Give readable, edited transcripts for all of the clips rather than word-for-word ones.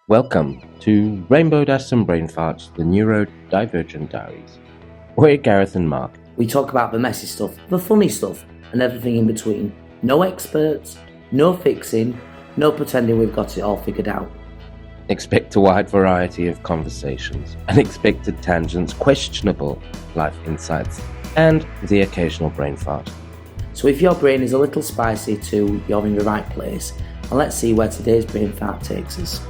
Welcome to Rainbow Dust and Brain Farts, the Neurodivergent Diaries. We're Gareth and Mark. We talk about the messy stuff, the funny stuff, and everything in between. No experts, no fixing, no pretending we've got it all figured out. Expect a wide variety of conversations, unexpected tangents, questionable life insights, and the occasional brain fart. So if your brain is a little spicy too, you're in the right place. And let's see where today's brain fart takes us.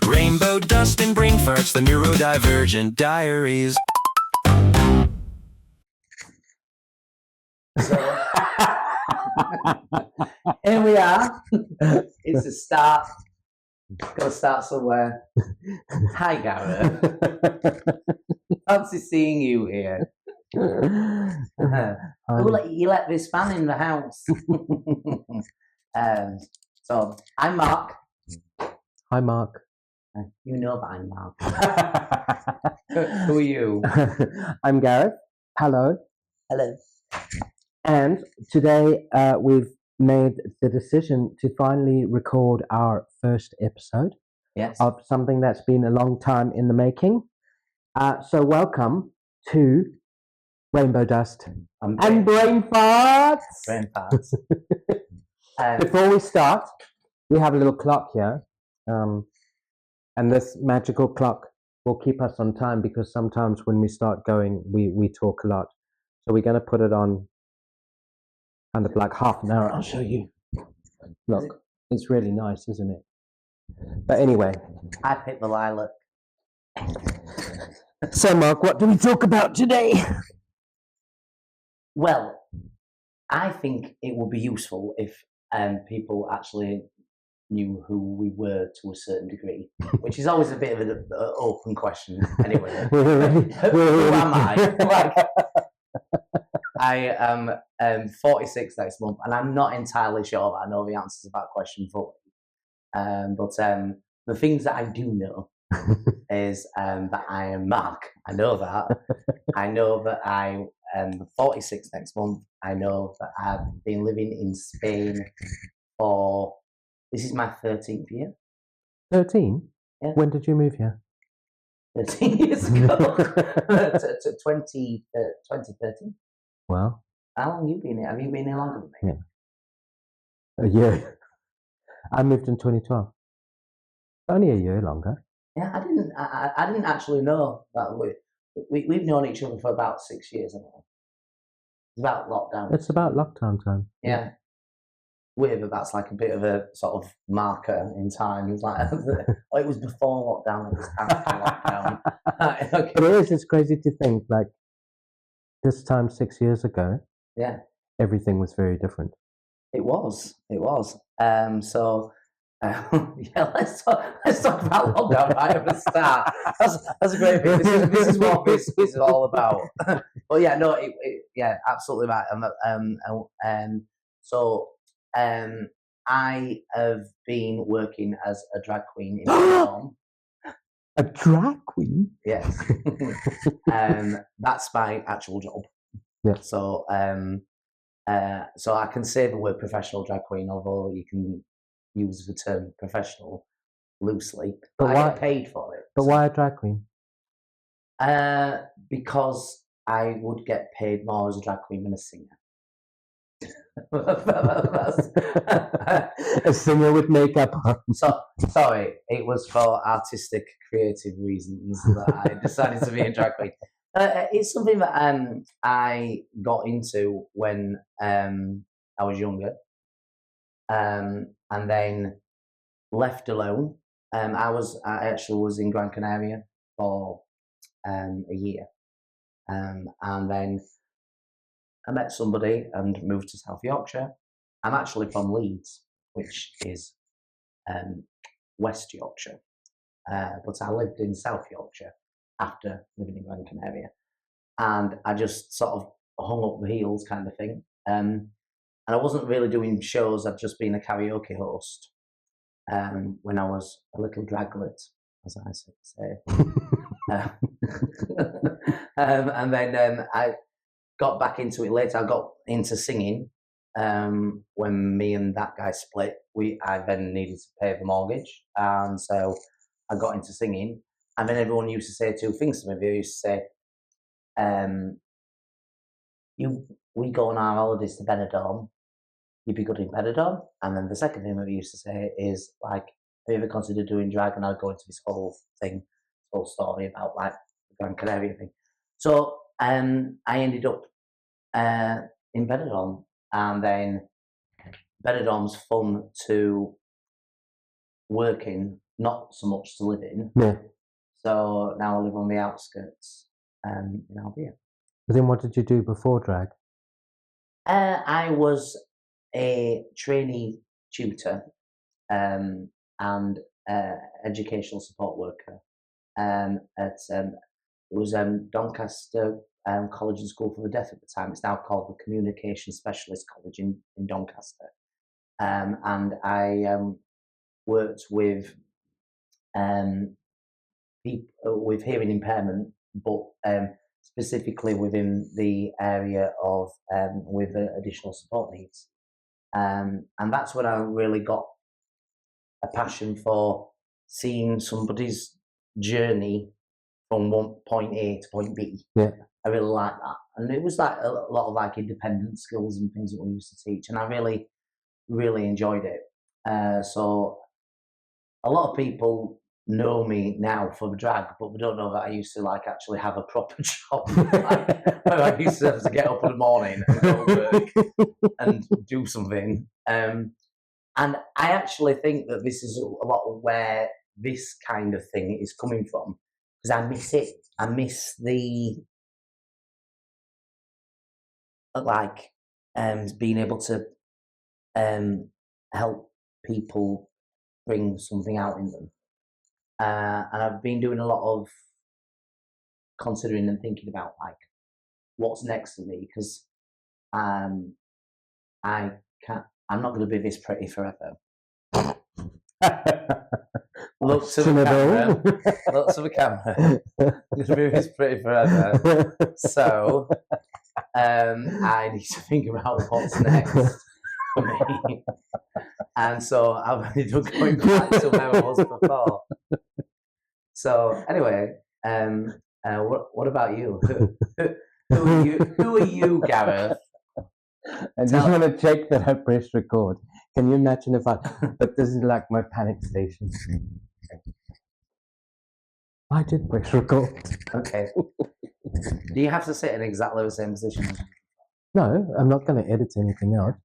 Rainbow dust and brain farts, the Neurodivergent Diaries. So, here we are. It's a start. Gotta start somewhere. Hi, Gareth. Fancy seeing you here. You let this fan in the house. So, I'm Mark. Hi, Mark. You know that I'm Mark. Who are you? I'm Gareth. Hello. Hello. And today we've made the decision to finally record our first episode of something that's been a long time in the making. So welcome to Rainbow Dust and Brain Farts. Brain farts. Before we start, we have a little clock here. And this magical clock will keep us on time because sometimes when we start going, we talk a lot. So we're going to put it on kind of like half an hour. I'll show you. Look, it's really nice, isn't it? But anyway. I picked the lilac. So, Mark, what do we talk about today? Well, I think it would be useful if people actually knew who we were to a certain degree, which is always a bit of an open question. Anyway, who am I? Like, I am 46 next month, and I'm not entirely sure that I know the answers to that question fully. But the things that I do know is that I am Mark. I know that. I know that I am 46 next month. I know that I've been living in Spain for... This is my 13th year. 13? Yeah. When did you move here? 13 years ago. to 2013. Well. How long have you been here? Have you been here longer than me? Yeah. A year. I moved in 2012. Only a year longer. Yeah, I didn't actually know that we've known each other for about 6 years, haven't we? It's about lockdown. It's about lockdown time. Yeah. Weird that that's like a bit of a sort of marker in time. It's like, oh, it was before lockdown, it was after lockdown. Okay. But it is, it's crazy to think, like, this time 6 years ago, everything was very different. It was. So, yeah, let's talk about lockdown right at the start. That's a great thing. This is what this is all about. But yeah, no, yeah, absolutely right. So I have been working as a drag queen in film. A drag queen? Yes. That's my actual job. Yeah. So so I can say the word professional drag queen, although you can use the term professional loosely. But I get paid for it. But why a drag queen? Because I would get paid more as a drag queen than a singer. A singer with makeup on. So sorry, it was for artistic, creative reasons that I decided to be a drag queen. It's something that I got into when I was younger, and then left alone. I actually was in Gran Canaria for a year, and then I met somebody and moved to South Yorkshire. I'm actually from Leeds, which is West Yorkshire, but I lived in South Yorkshire after living in Gran Canaria, and I just sort of hung up the heels kind of thing. And I wasn't really doing shows. I'd just been a karaoke host when I was a little draglet, as I say. And then I got back into it later. I got into singing when me and that guy split, I then needed to pay the mortgage, and so I got into singing. And then everyone used to say two things to me. They used to say, we go on our holidays to Benidorm, you'd be good in Benidorm. And then the second thing that they used to say is, like, have you ever considered doing drag? And I'd go into this whole thing, whole story about, like, the Gran Canaria thing. So I ended up in Benidorm, and then Benidorm's fun to work in, not so much to live in. Yeah. So now I live on the outskirts in Albion. But then what did you do before drag? I was a trainee tutor and educational support worker at it was Doncaster College and School for the Deaf at the time. It's now called the Communication Specialist College in Doncaster. And I worked with people with hearing impairment, but specifically within the area of with additional support needs. And that's when I really got a passion for seeing somebody's journey from point A to point B. Yeah. I really like that. And it was like a lot of like independent skills and things that we used to teach. And I really, really enjoyed it. So a lot of people know me now for drag, but they don't know that I used to like actually have a proper job. Like, I used to have to get up in the morning and go to work and do something. And I actually think that this is a lot of where this kind of thing is coming from, because I miss it. I miss the like being able to help people bring something out in them. And I've been doing a lot of considering and thinking about like what's next for me, because I'm not going to be this pretty forever. Look to the camera. Look to the camera. I'm going to be this pretty forever. So I need to think about what's next for me. And so I've ended up going back to where I was before. So anyway, what about you? Who are you, Gareth? I just want to check that I pressed record. Can you imagine if but this is like my panic station. I did press record. Okay. Do you have to sit in exactly the same position? No, I'm not going to edit anything out.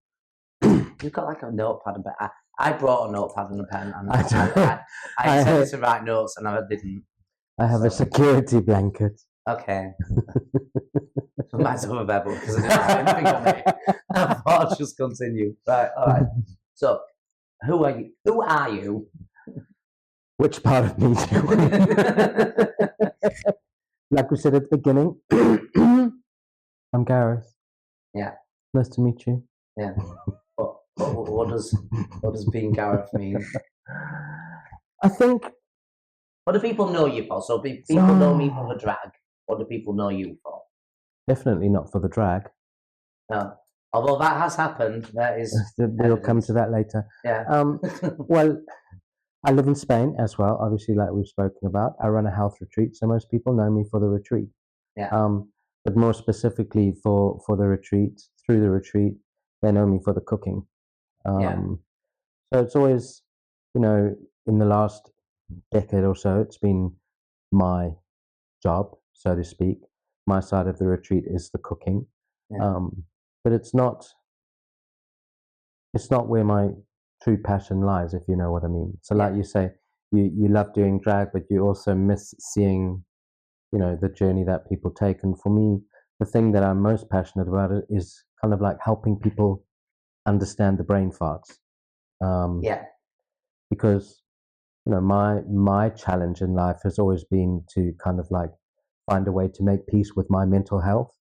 You've got like a notepad, but I brought a notepad and a pen, and I intended to write notes, and I didn't. I have a security blanket. Okay. Mine's over there, because I didn't have anything on me. I thought I'd just continue. Right, all right. So, who are you? Who are you? Which part of me do Like we said at the beginning, I'm Gareth. Yeah. Nice to meet you. Yeah. What does being Gareth mean? I think. What do people know you for? So people know me for the drag. What do people know you for? Definitely not for the drag. No. Although that has happened, that is. We'll come to that later. Yeah. Well, I live in Spain as well, obviously, like we've spoken about. I run a health retreat, so most people know me for the retreat. Yeah. But more specifically for the retreat, through the retreat, they know me for the cooking. So it's always, in the last decade or so, it's been my job, so to speak. My side of the retreat is the cooking. Yeah. But it's not where my true passion lies, if you know what I mean. So like you say, you love doing drag, but you also miss seeing, the journey that people take. And for me, the thing that I'm most passionate about it is kind of like helping people understand the brain farts. Because, my challenge in life has always been to kind of like find a way to make peace with my mental health,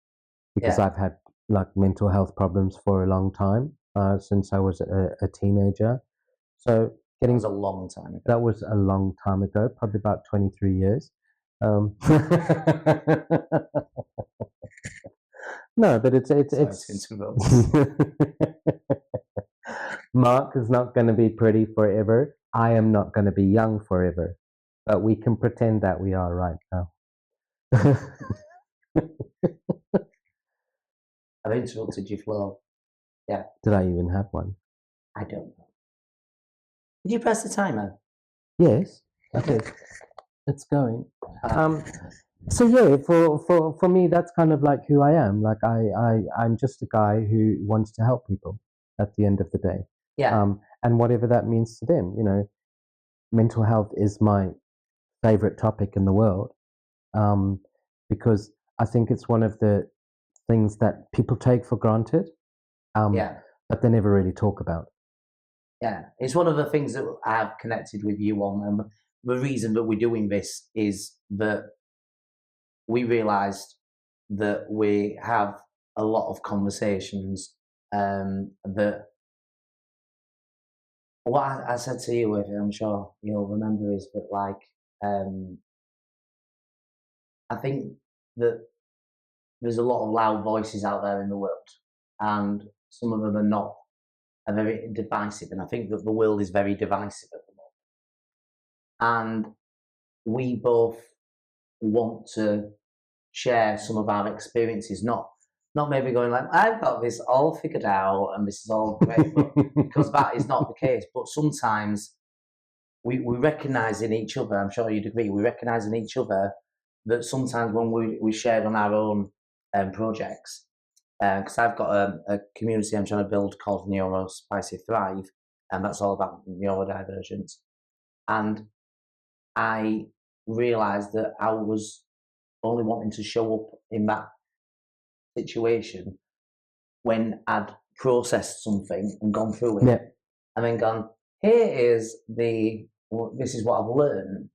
because I've had like mental health problems for a long time. Since I was a teenager. So that was a long time ago. That was a long time ago, probably about 23 years. No, but it's Sorry to interrupt. Mark is not going to be pretty forever. I am not going to be young forever. But we can pretend that we are right now. I've interrupted your flow. Yeah. Did I even have one? I don't know. Did you press the timer? Yes. Okay. It's going. So yeah, for me, that's kind of like who I am. Like I'm just a guy who wants to help people at the end of the day. Yeah. And whatever that means to them, you know, mental health is my favorite topic in the world, because I think it's one of the things that people take for granted, but they never really talk about. Yeah, it's one of the things that I've connected with you on. And the reason that we're doing this is that we realised that we have a lot of conversations that what I said to you, I'm sure you'll remember, is that like I think that there's a lot of loud voices out there in the world, and some of them are very divisive, and I think that the world is very divisive at the moment. And we both want to share some of our experiences, not maybe going like, I've got this all figured out and this is all great, but because that is not the case. But sometimes we recognise in each other, I'm sure you'd agree, we recognise in each other that sometimes when we shared on our own projects, because I've got a community I'm trying to build called Neurospicy Thrive, and that's all about neurodivergent. And I realised that I was only wanting to show up in that situation when I'd processed something and gone through it, and then gone, this is what I've learned.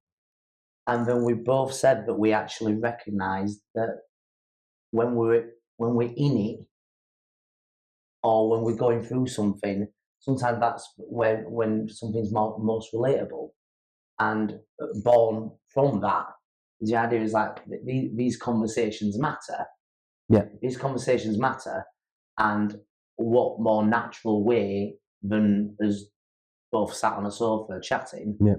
And then we both said that we actually recognised that when we're in it, or when we're going through something, sometimes that's when something's most relatable. And born from that, the idea is like these conversations matter. Yeah, these conversations matter, and what more natural way than us both sat on a sofa chatting? Yeah.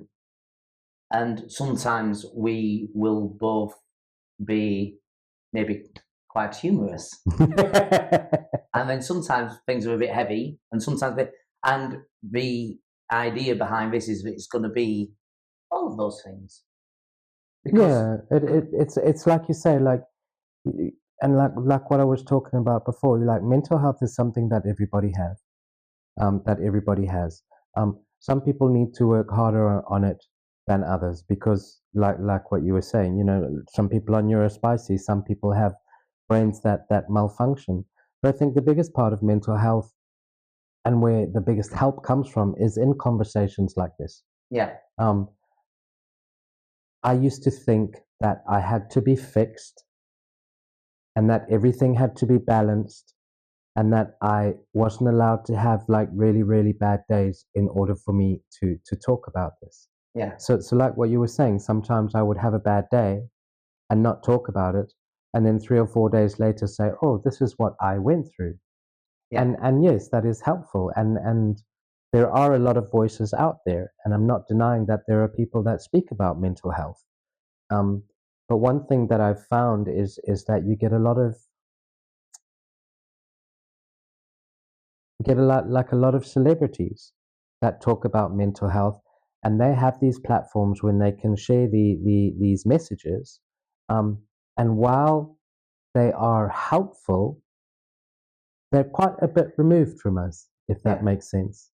And sometimes we will both be maybe quite humorous, and then sometimes things are a bit heavy, and sometimes and the idea behind this is that it's going to be all of those things. Because it's like you say, like, and like what I was talking about before, like mental health is something that everybody has. Some people need to work harder on it than others, because like what you were saying, you know, some people are neurospicy, some people have brains that malfunction. But I think the biggest part of mental health and where the biggest help comes from is in conversations like this. Yeah. I used to think that I had to be fixed and that everything had to be balanced and that I wasn't allowed to have like really, really bad days in order for me to talk about this. Yeah. So like what you were saying, sometimes I would have a bad day and not talk about it, and then 3 or 4 days later say, oh, this is what I went through. Yeah. And yes, that is helpful. And there are a lot of voices out there, and I'm not denying that there are people that speak about mental health. But one thing that I've found is that you get a lot of celebrities that talk about mental health, and they have these platforms when they can share these messages. And while they are helpful, they're quite a bit removed from us, if that makes sense.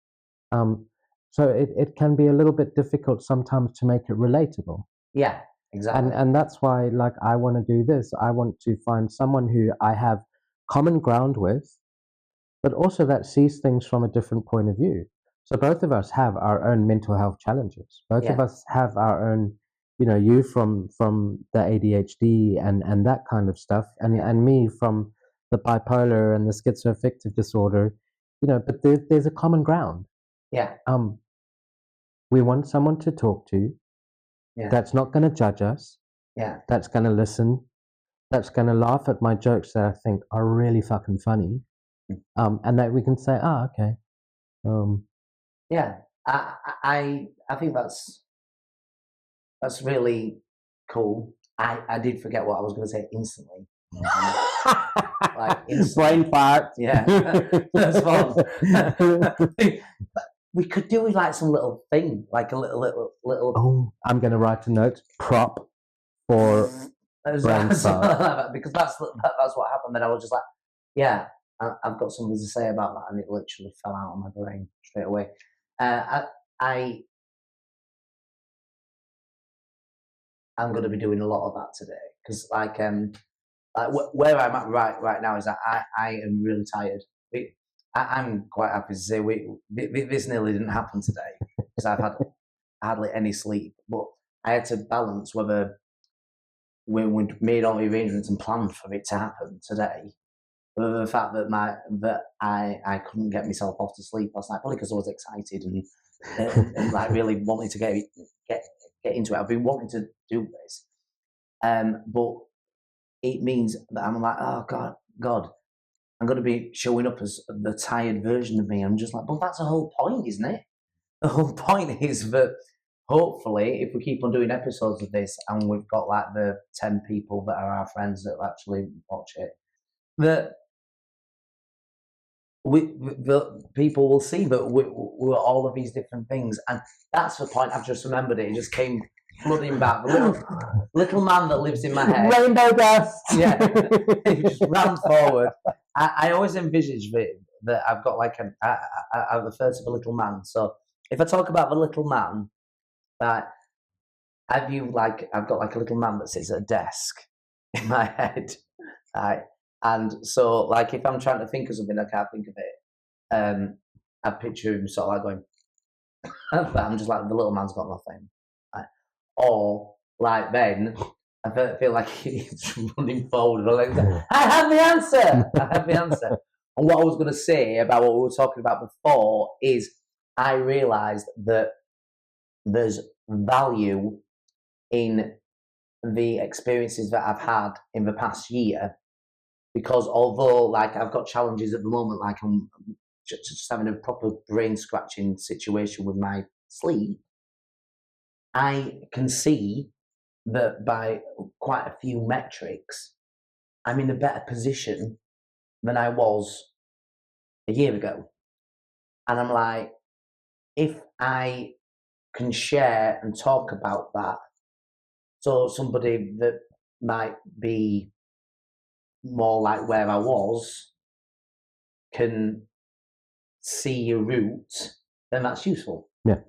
So it can be a little bit difficult sometimes to make it relatable. Yeah, exactly. And that's why, like, I want to do this. I want to find someone who I have common ground with, but also that sees things from a different point of view. So both of us have our own mental health challenges. Both of us have our own, you know, you from the ADHD and that kind of stuff, and me from the bipolar and the schizoaffective disorder, you know, but there's a common ground. Yeah. We want someone to talk to that's not going to judge us, that's going to listen, that's going to laugh at my jokes that I think are really fucking funny, and that we can say, okay. Yeah, I think that's really cool. I did forget what I was going to say instantly. Like instantly. Brain fart. Yeah, that's fun. We could do like some little thing, like a little. Oh, I'm going to write a note. Prop for brain fart. Because that's what happened. Then I was just like, yeah, I've got something to say about that, and it literally fell out of my brain straight away. I'm going to be doing a lot of that today because, like where I'm at right now is that I am really tired. I'm quite happy to say this nearly didn't happen today because I've had hardly any sleep. But I had to balance whether we made all the arrangements and planned for it to happen today. The fact that I couldn't get myself off to sleep last night, probably because I was excited and like really wanting to get into it. I've been wanting to do this, but it means that I'm like, oh God, I'm going to be showing up as the tired version of me. I'm just like, well, that's the whole point, isn't it? The whole point is that hopefully, if we keep on doing episodes of this, and we've got like the 10 people that are our friends that actually watch it, that the people will see that we're all of these different things. And that's the point. I've just remembered it. It just came flooding back. The little man that lives in my head. Rainbow dust. Yeah. He just ran forward. I always envisage that I've got like I refer to the little man. So if I talk about the little man, I've got like a little man that sits at a desk in my head. Right. And so, like, if I'm trying to think of something, I can't think of it. I picture him sort of like going, but I'm just like, the little man's got nothing. Right? Or, like, then I feel like he's running forward. Like, I have the answer. I have the answer. And what I was going to say about what we were talking about before is I realised that there's value in the experiences that I've had in the past year. Because although, like, I've got challenges at the moment, like I'm just having a proper brain scratching situation with my sleep, I can see that by quite a few metrics, I'm in a better position than I was a year ago. And I'm like, if I can share and talk about that, so somebody that might be more like where I was can see your route, then that's useful. Yeah.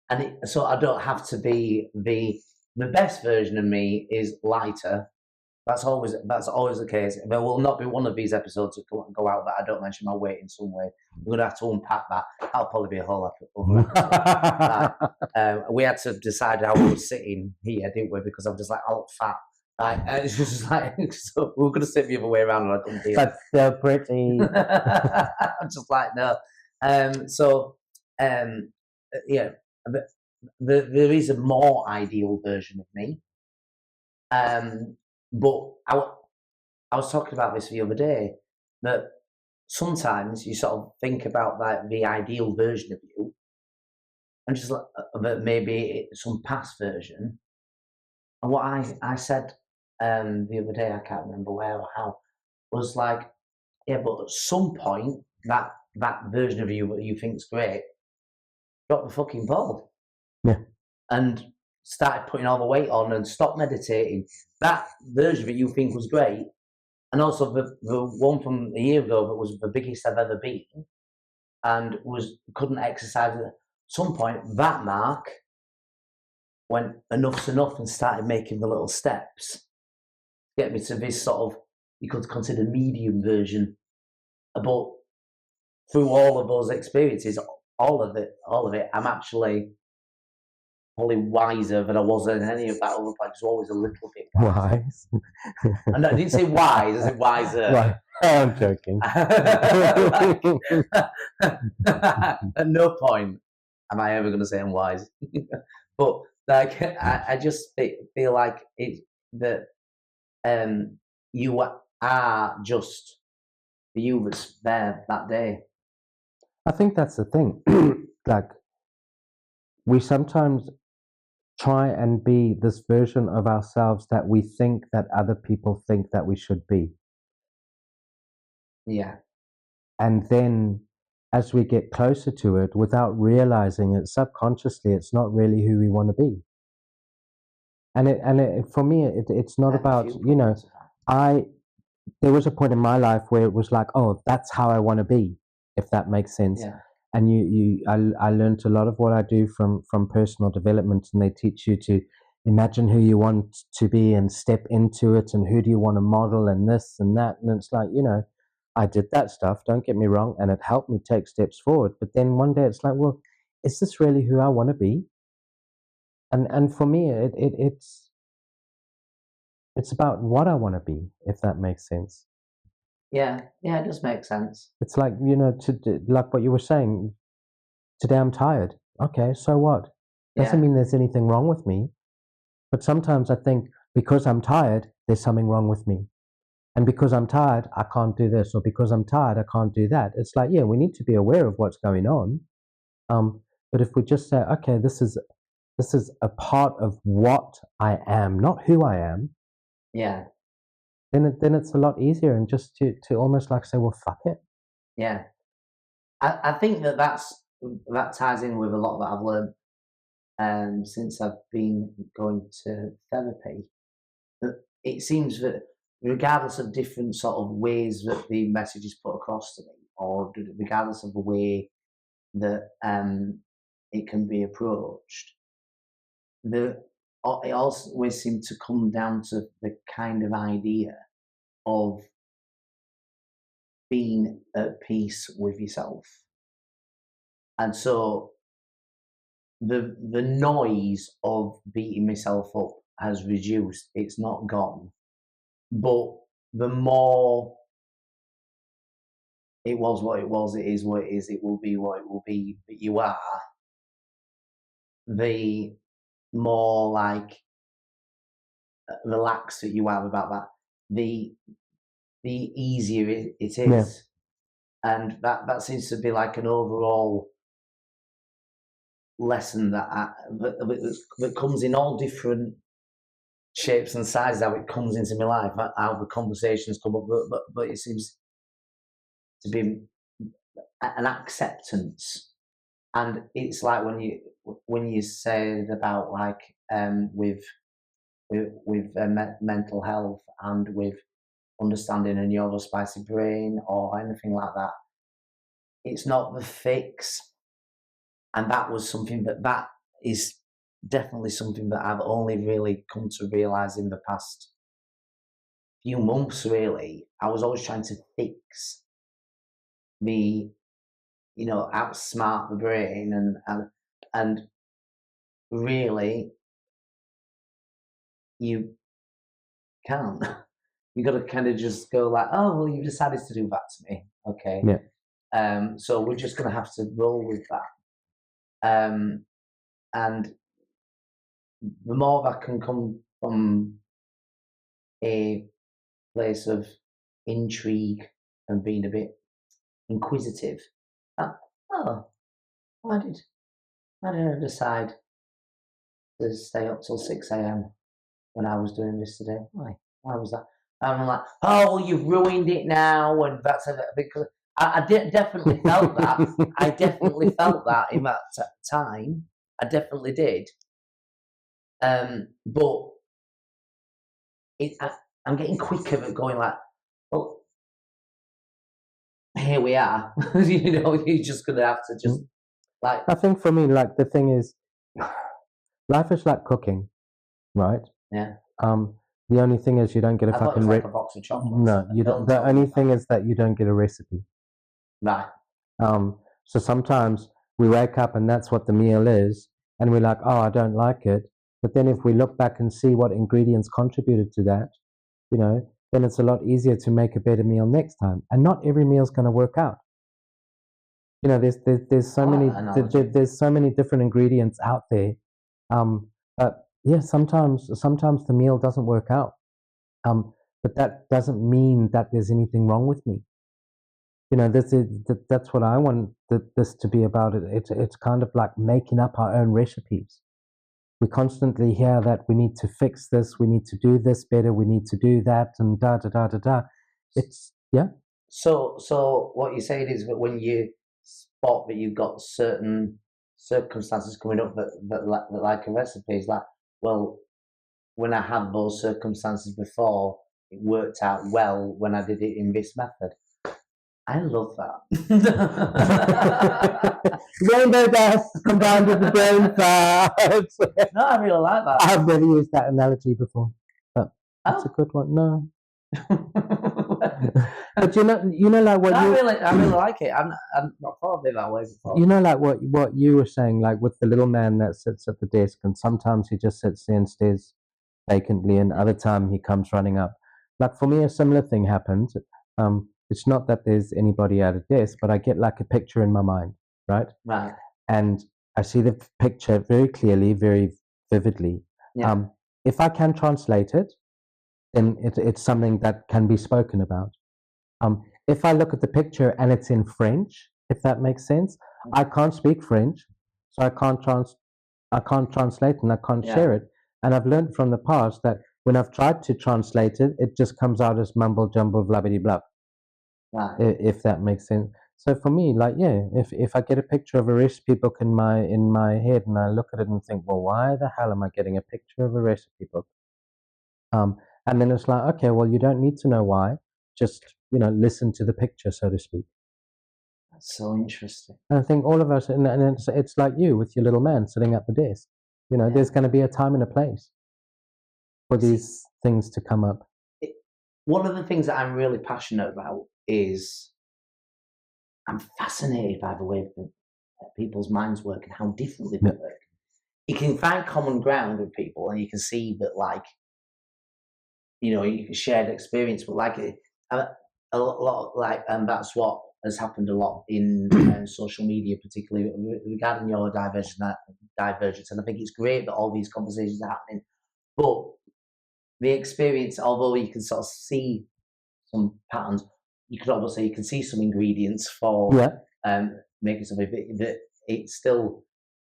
And so I don't have to be the best version of me is lighter. That's always the case. There will not be one of these episodes that go out that I don't mention my weight in some way. We're gonna have to unpack that. That'll probably be a whole episode. We had to decide how we were sitting here, didn't we? Because I'm just like, I look fat. And it's just like, so we're going to sit the other way around and I couldn't deal. But so pretty. I'm just like, no. Yeah, there is a more ideal version of me. But I was talking about this the other day, that sometimes you sort of think about like the ideal version of you, and just like maybe some past version. And what I said the other day, I can't remember where or how, was like, yeah, but at some point, that version of you that you think's great, drop the fucking ball. Yeah. And started putting all the weight on and stopped meditating. That version that you think was great, and also the one from a year ago that was the biggest I've ever been, and couldn't exercise at some point, that Mark went enough's enough and started making the little steps. Get me to this sort of, you could consider medium version. But through all of those experiences, all of it, I'm actually probably wiser than I was in any of that other place. Always a little bit wise. And I didn't say wise, I said wiser. Right. I'm joking. At no point am I ever going to say I'm wise. But like, I just feel like that you are just the you that's there that day. I think that's the thing. Like, we sometimes try and be this version of ourselves that we think that other people think that we should be. Yeah. And then as we get closer to it, without realizing it subconsciously, it's not really who we want to be. And for me, it's not about, you know, there was a point in my life where it was like, oh, that's how I want to be, if that makes sense. Yeah. And I learned a lot of what I do from personal development, and they teach you to imagine who you want to be and step into it, and who do you want to model, and this and that. And it's like, you know, I did that stuff, don't get me wrong, and it helped me take steps forward. But then one day it's like, well, is this really who I want to be? And for me, it's about what I want to be, if that makes sense. Yeah, it does make sense. It's like, you know, like what you were saying, today I'm tired. Okay, so what? Doesn't mean there's anything wrong with me. But sometimes I think because I'm tired, there's something wrong with me. And because I'm tired, I can't do this, or because I'm tired, I can't do that. It's like, yeah, we need to be aware of what's going on. But if we just say, okay, this is a part of what I am, not who I am. Yeah. Then it's a lot easier, and just to almost like say, well, fuck it. Yeah. I think that ties in with a lot that I've learned since I've been going to therapy. That it seems that regardless of different sort of ways that the message is put across to me, or regardless of the way that it can be approached, it always seems to come down to the kind of idea of being at peace with yourself. And so the noise of beating myself up has reduced. It's not gone. But the more it was what it was, it is what it is, it will be what it will be, but you are, the more like relaxed that you are about that, the easier it is. Yeah. And that seems to be like an overall lesson that comes in all different shapes and sizes, how it comes into my life, how the conversations come up, but it seems to be an acceptance. And it's like when you said about like with mental health and with understanding a neurospicy brain or anything like that, it's not the fix. And that was something that is definitely something that I've only really come to realize in the past few months, really. I was always trying to fix outsmart the brain, and really you can't. You got to kind of just go like, oh, well, you decided to do that to me. Okay. Yeah. So we're just going to have to roll with that. And the more that can come from a place of intrigue and being a bit inquisitive, why did I decide to stay up till 6 a.m. when I was doing this today? Why was that? And I'm like, oh, well, you've ruined it now, and that's because I definitely felt that. I definitely felt that in that time. I definitely did. But I'm getting quicker at going like, well, here we are. You're just gonna have to just like. I think for me, like, the thing is, life is like cooking, right? Yeah. The only thing is you don't get a fucking like a box of chocolates. No, you don't. The only thing is that you don't get a recipe. Right. So sometimes we wake up and that's what the meal is, and we're like, oh, I don't like it. But then if we look back and see what ingredients contributed to that, then it's a lot easier to make a better meal next time. And not every meal is going to work out. There's so many there's so many different ingredients out there. But yeah, sometimes the meal doesn't work out. But that doesn't mean that there's anything wrong with me. You know, that's what I want this to be about. It's kind of like making up our own recipes. We constantly hear that we need to fix this, we need to do this better, we need to do that, and da da da da da. It's yeah. So what you're saying is that when you spot that you've got certain circumstances coming up that like a recipe is like, well, when I had those circumstances before, it worked out well when I did it in this method. I love that. Rainbow dust combined with the brain farts. No, I really like that. I've never used that analogy before, but that's a good one. No. But you know, like what I really like it. I'm not thought of it that way before. You know, like what you were saying, like with the little man that sits at the desk, and sometimes he just sits there and stares vacantly, and other time he comes running up. Like for me, a similar thing happens. It's not that there's anybody at a desk, but I get like a picture in my mind, right? Right. And I see the picture very clearly, very vividly. Yeah. If I can translate it, then it's something that can be spoken about. If I look at the picture and it's in French, if that makes sense, I can't speak French, so I can't translate and I can't share it. And I've learned from the past that when I've tried to translate it, it just comes out as mumble jumble blah-bitty blah. Right. If that makes sense. So for me, like if I get a picture of a recipe book in my head and I look at it and think, well, why the hell am I getting a picture of a recipe book? And then it's like, okay, well, you don't need to know why. Just listen to the picture, so to speak. That's so interesting. And I think all of us, and it's like you with your little man sitting at the desk. There's going to be a time and a place for these things to come up. One of the things that I'm really passionate about is I'm fascinated by the way that people's minds work and how differently they work. You can find common ground with people, and you can see that, like, you can shared experience, but like a lot, like, and that's what has happened a lot in social media, particularly regarding neurodivergence. And I think it's great that all these conversations are happening, but the experience, although you can sort of see some patterns, you can see some ingredients for making something that it's still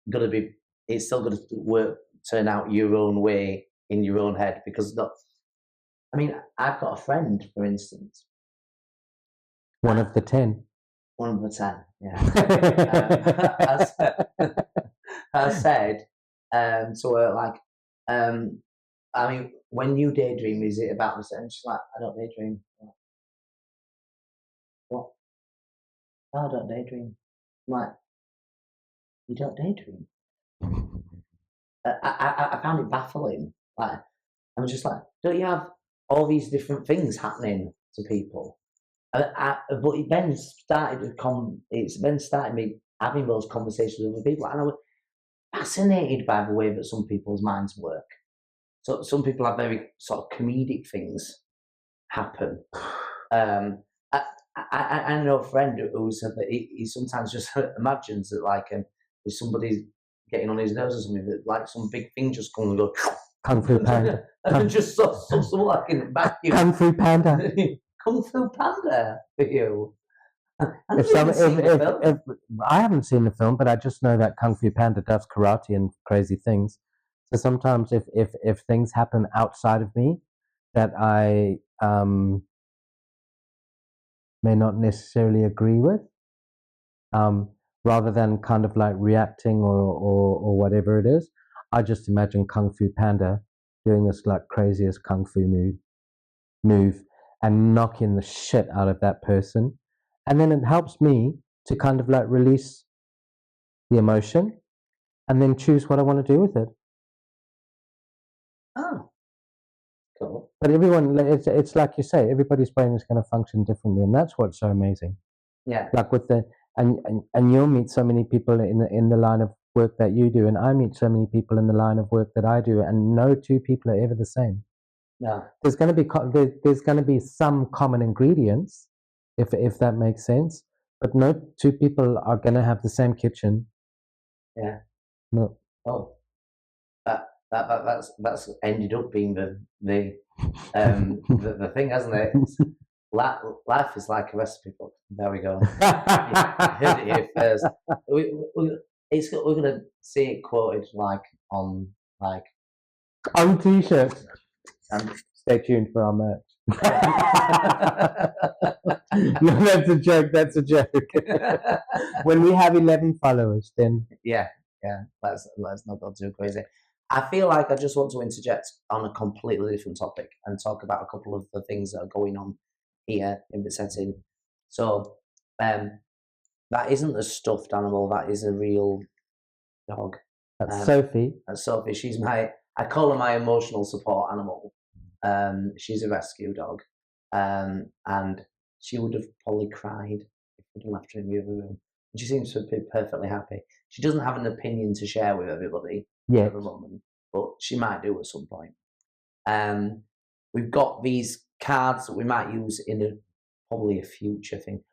going to work, turn out your own way in your own head, because I've got a friend, for instance. One of the 10. One of the 10, yeah. I said to her, like, when you daydream, is it about this? And she's like, I don't daydream. What? No, I don't daydream. I'm like, you don't daydream? I found it baffling. Like, I'm just like, don't you have all these different things happening to people? But it then started me having those conversations with other people, and I was fascinated by the way that some people's minds work. So some people have very sort of comedic things happen. I know a friend who said that he sometimes just imagines that, like, if somebody's getting on his nose or something, that like some big thing just comes and goes Kung Fu Panda. and just something like in the back. Kung Fu Panda. Kung Fu Panda for you. If I haven't seen the film, but I just know that Kung Fu Panda does karate and crazy things. So sometimes if things happen outside of me that I may not necessarily agree with, rather than kind of like reacting or whatever it is, I just imagine Kung Fu Panda doing this like craziest Kung Fu move and knocking the shit out of that person. And then it helps me to kind of like release the emotion and then choose what I want to do with it. Oh, cool. But everyone, it's like you say, everybody's brain is going to function differently, and that's what's so amazing. Yeah. Like with and you'll meet so many people in the line of work that you do, and I meet so many people in the line of work that I do, and no two people are ever the same. No. There's going to be some common ingredients, if that makes sense, but no two people are going to have the same kitchen. Yeah. No. Oh, that's ended up being the thing, hasn't it? Life is like a recipe book. There we go. You heard it here first. We're gonna see it quoted on t-shirts. Stay tuned for our merch. No, that's a joke. That's a joke. When we have 11 followers, then yeah. Let's not go too crazy. I feel like I just want to interject on a completely different topic and talk about a couple of the things that are going on here in the setting. So, that isn't a stuffed animal. That is a real dog. That's Sophie. That's Sophie. I call her my emotional support animal. She's a rescue dog, and she would have probably cried if we'd left her in the other room. And she seems to be perfectly happy. She doesn't have an opinion to share with everybody at the moment, but she might do at some point. We've got these cards that we might use in probably a future thing.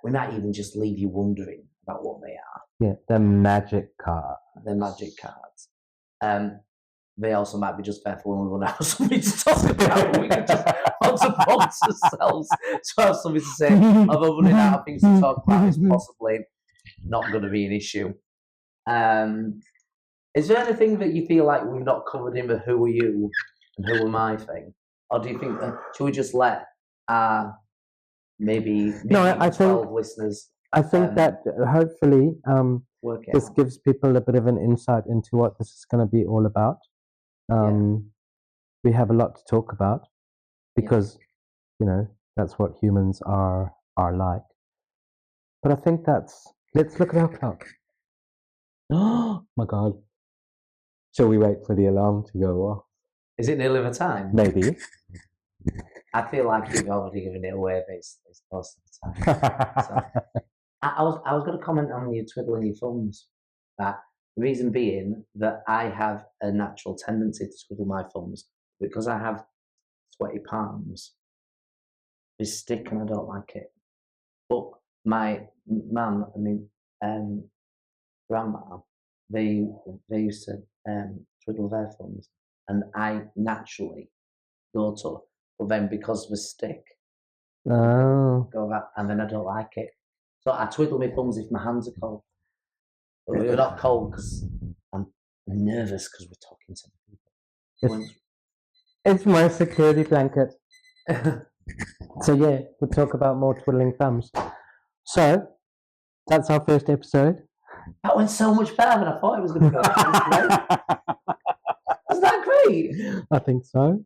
We might even just leave you wondering about what they are. Yeah, they're magic cards. They're magic cards. They also might be just there for when we run out of something to talk about. We can just box ourselves to have something to say. Although running out of things to talk about is possibly not going to be an issue. Is there anything that you feel like we've not covered in the who are you and who am I thing? Or do you think should we just let maybe I 12 listeners? I think that hopefully this gives people a bit of an insight into what this is going to be all about. We have a lot to talk about because that's what humans are like. But I think let's look at our clock. Oh my God. Shall we wait for the alarm to go off? Is it nearly the time? Maybe. I feel like you've already given it away. It's close to the time. So, I was going to comment on you twiddling your thumbs. That the reason being that I have a natural tendency to twiddle my thumbs because I have sweaty palms. It's stick and I don't like it. But my mum, grandma, they used to twiddle their thumbs, and I naturally go to. But then because of the stick, go that, and then I don't like it. So I twiddle my thumbs if my hands are cold. But they're not cold because I'm nervous because we're talking to people. It's my security blanket. So yeah, we'll talk about more twiddling thumbs. So that's our first episode. That went so much better than I thought it was going to go. Wasn't that great? I think so.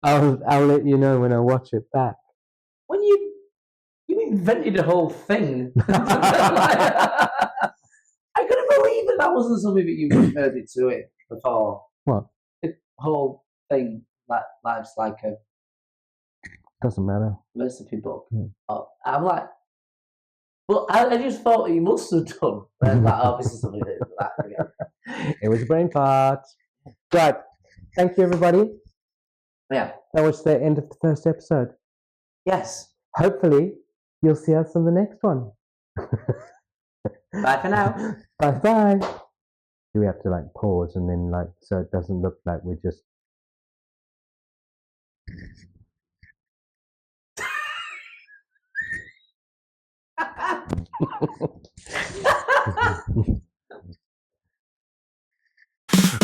I'll let you know when I watch it back. When you invented the whole thing. I couldn't believe that wasn't something that you referred it to it before. What? The whole thing, life's like a... Doesn't matter. Recipe book. I'm like... Well, I just thought you must have done. And this is something that It was a brain fart. Right. Thank you, everybody. Yeah. That was the end of the first episode. Yes. Hopefully, you'll see us on the next one. Bye for now. Bye. Do we have to pause and then so it doesn't look like we're just...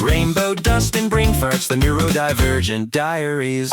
Rainbow dust and brain farts, the neurodivergent diaries.